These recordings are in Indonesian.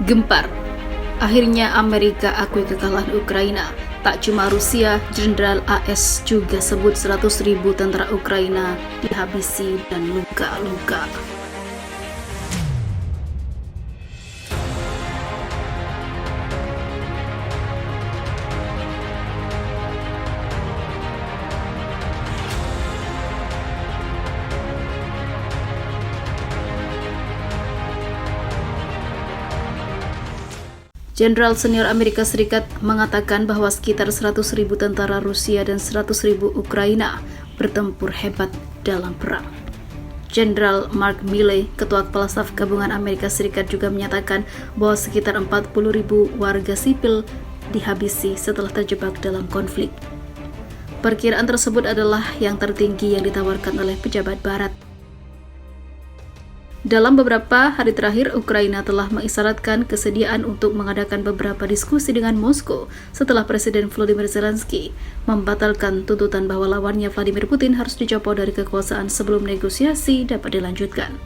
Gempar. Akhirnya Amerika akui kekalahan Ukraina. Tak cuma Rusia, Jenderal AS juga sebut 100.000 tentara Ukraina dihabisi dan luka-luka. Jenderal senior Amerika Serikat mengatakan bahwa sekitar 100.000 tentara Rusia dan 100.000 Ukraina bertempur hebat dalam perang. Jenderal Mark Milley, Ketua Kepala Staf Gabungan Amerika Serikat juga menyatakan bahwa sekitar 40.000 warga sipil dihabisi setelah terjebak dalam konflik. Perkiraan tersebut adalah yang tertinggi yang ditawarkan oleh pejabat Barat. Dalam beberapa hari terakhir, Ukraina telah mengisyaratkan kesediaan untuk mengadakan beberapa diskusi dengan Moskow setelah Presiden Volodymyr Zelensky membatalkan tuntutan bahwa lawannya Vladimir Putin harus dicopot dari kekuasaan sebelum negosiasi dapat dilanjutkan.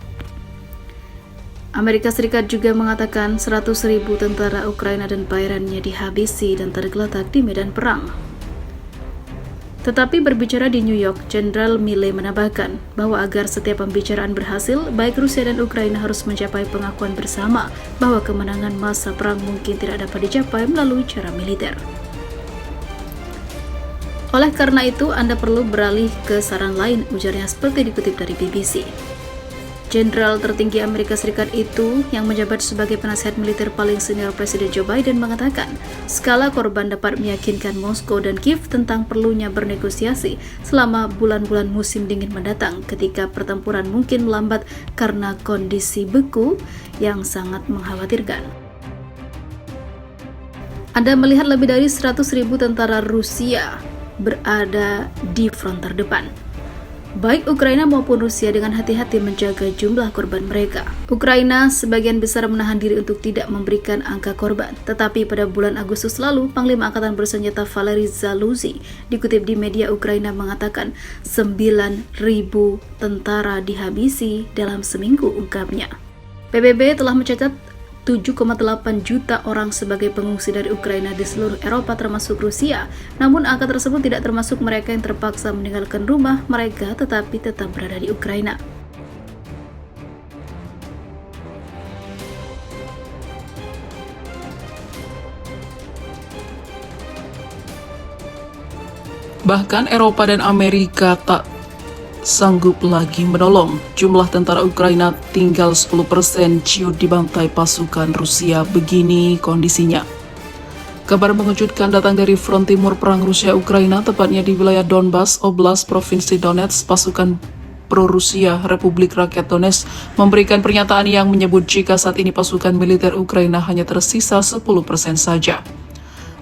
Amerika Serikat juga mengatakan 100.000 tentara Ukraina dan bayarannya dihabisi dan tergeletak di medan perang. Tetapi berbicara di New York, Jenderal Milley menambahkan bahwa agar setiap pembicaraan berhasil, baik Rusia dan Ukraina harus mencapai pengakuan bersama bahwa kemenangan masa perang mungkin tidak dapat dicapai melalui cara militer. Oleh karena itu, Anda perlu beralih ke saran lain, ujarnya seperti dikutip dari BBC. Jenderal tertinggi Amerika Serikat itu, yang menjabat sebagai penasihat militer paling senior Presiden Joe Biden, mengatakan skala korban dapat meyakinkan Moskow dan Kiev tentang perlunya bernegosiasi selama bulan-bulan musim dingin mendatang ketika pertempuran mungkin melambat karena kondisi beku yang sangat mengkhawatirkan. Anda melihat lebih dari 100.000 tentara Rusia berada di front terdepan. Baik Ukraina maupun Rusia dengan hati-hati menjaga jumlah korban mereka. Ukraina sebagian besar menahan diri untuk tidak memberikan angka korban. Tetapi pada bulan Agustus lalu, Panglima Angkatan Bersenjata Valery Zaluzny dikutip di media Ukraina mengatakan 9.000 tentara dihabisi dalam seminggu, ungkapnya. PBB telah mencatat 7,8 juta orang sebagai pengungsi dari Ukraina di seluruh Eropa termasuk Rusia. Namun angka tersebut tidak termasuk mereka yang terpaksa meninggalkan rumah mereka tetapi tetap berada di Ukraina. Bahkan Eropa dan Amerika tak sanggup lagi menolong. Jumlah tentara Ukraina tinggal 10% ciut dibantai pasukan Rusia. Begini kondisinya. Kabar mengejutkan datang dari front timur perang Rusia-Ukraina, tepatnya di wilayah Donbas, Oblast, Provinsi Donetsk. Pasukan pro-Rusia Republik Rakyat Donetsk memberikan pernyataan yang menyebut jika saat ini pasukan militer Ukraina hanya tersisa 10% saja.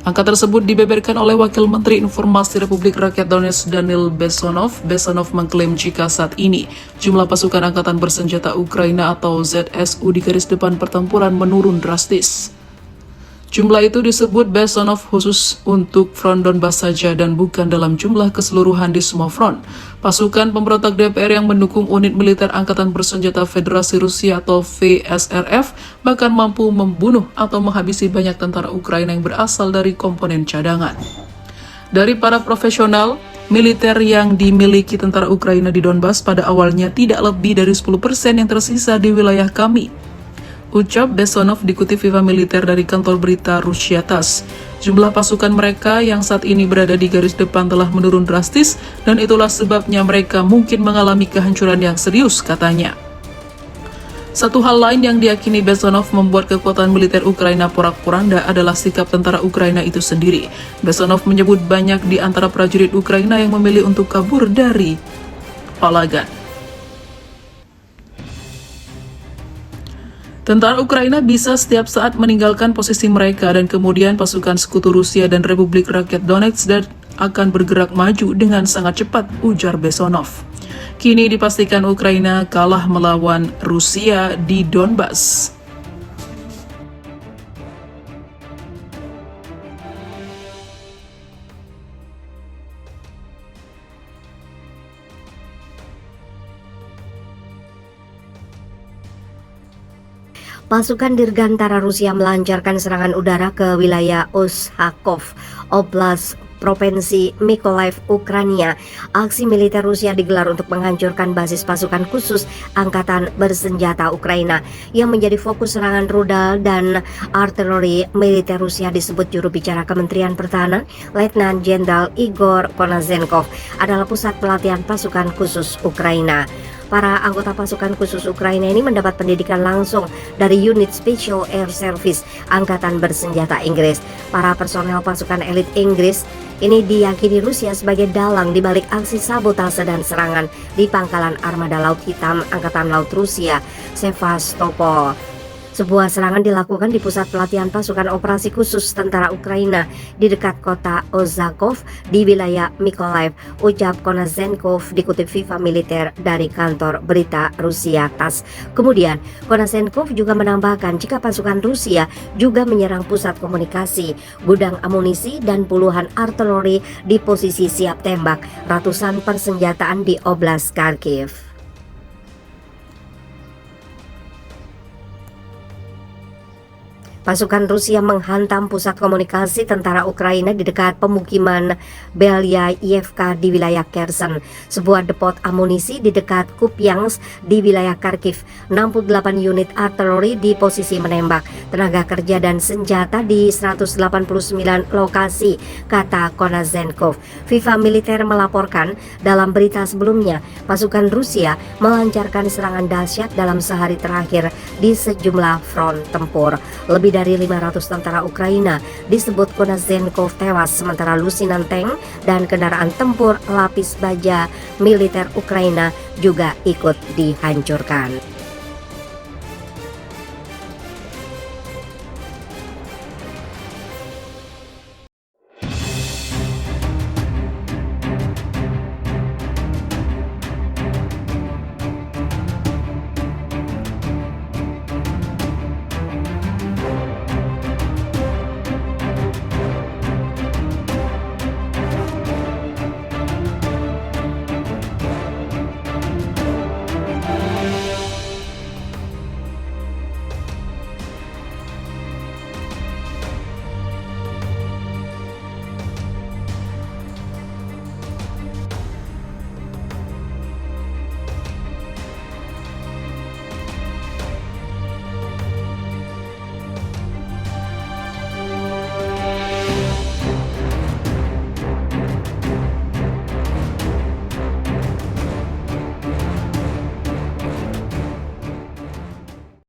Angka tersebut dibeberkan oleh Wakil Menteri Informasi Republik Rakyat Donetsk Daniil Bessonov. Bessonov mengklaim jika saat ini jumlah pasukan Angkatan Bersenjata Ukraina atau ZSU di garis depan pertempuran menurun drastis. Jumlah itu disebut Bessonov khusus untuk front Donbas saja dan bukan dalam jumlah keseluruhan di semua front. Pasukan pemberontak DPR yang mendukung unit militer Angkatan Bersenjata Federasi Rusia atau VSRF bahkan mampu membunuh atau menghabisi banyak tentara Ukraina yang berasal dari komponen cadangan. Dari para profesional militer yang dimiliki tentara Ukraina di Donbas pada awalnya tidak lebih dari 10% yang tersisa di wilayah kami, ucap Bessonov dikutip Viva Militer dari kantor berita Rusia TASS. Jumlah pasukan mereka yang saat ini berada di garis depan telah menurun drastis dan itulah sebabnya mereka mungkin mengalami kehancuran yang serius, katanya. Satu hal lain yang diyakini Bessonov membuat kekuatan militer Ukraina porak-poranda adalah sikap tentara Ukraina itu sendiri. Bessonov menyebut banyak di antara prajurit Ukraina yang memilih untuk kabur dari palagan. Tentara Ukraina bisa setiap saat meninggalkan posisi mereka dan kemudian pasukan sekutu Rusia dan Republik Rakyat Donetsk akan bergerak maju dengan sangat cepat, ujar Bessonov. Kini dipastikan Ukraina kalah melawan Rusia di Donbas. Pasukan Dirgantara Rusia melancarkan serangan udara ke wilayah Oshakov, Oblast, Provinsi Mykolaiv, Ukraina. Aksi militer Rusia digelar untuk menghancurkan basis pasukan khusus Angkatan Bersenjata Ukraina yang menjadi fokus serangan rudal dan artileri militer Rusia, disebut juru bicara Kementerian Pertahanan, Letnan Jenderal Igor Konazenkov, adalah pusat pelatihan pasukan khusus Ukraina. Para anggota pasukan khusus Ukraina ini mendapat pendidikan langsung dari unit Special Air Service Angkatan Bersenjata Inggris. Para personel pasukan elit Inggris ini diyakini Rusia sebagai dalang di balik aksi sabotase dan serangan di pangkalan armada Laut Hitam Angkatan Laut Rusia, Sevastopol. Sebuah serangan dilakukan di pusat pelatihan pasukan operasi khusus tentara Ukraina di dekat kota Ozakov di wilayah Mykolaiv, ucap Konazenkov, dikutip Viva Militer dari kantor berita Rusia TASS. Kemudian Konazenkov juga menambahkan jika pasukan Rusia juga menyerang pusat komunikasi, gudang amunisi, dan puluhan artileri di posisi siap tembak ratusan persenjataan di Oblast Kharkiv. Pasukan Rusia menghantam pusat komunikasi tentara Ukraina di dekat pemukiman Belyayevka di wilayah Kherson, sebuah depot amunisi di dekat Kupiansk di wilayah Kharkiv. 68 unit artileri di posisi menembak, tenaga kerja dan senjata di 189 lokasi, kata Konazenkov. Viva Militer melaporkan dalam berita sebelumnya, pasukan Rusia melancarkan serangan dahsyat dalam sehari terakhir di sejumlah front tempur. Lebih dari 500 tentara Ukraina, disebut Konazenkov, tewas, sementara lusinan tank dan kendaraan tempur lapis baja militer Ukraina juga ikut dihancurkan.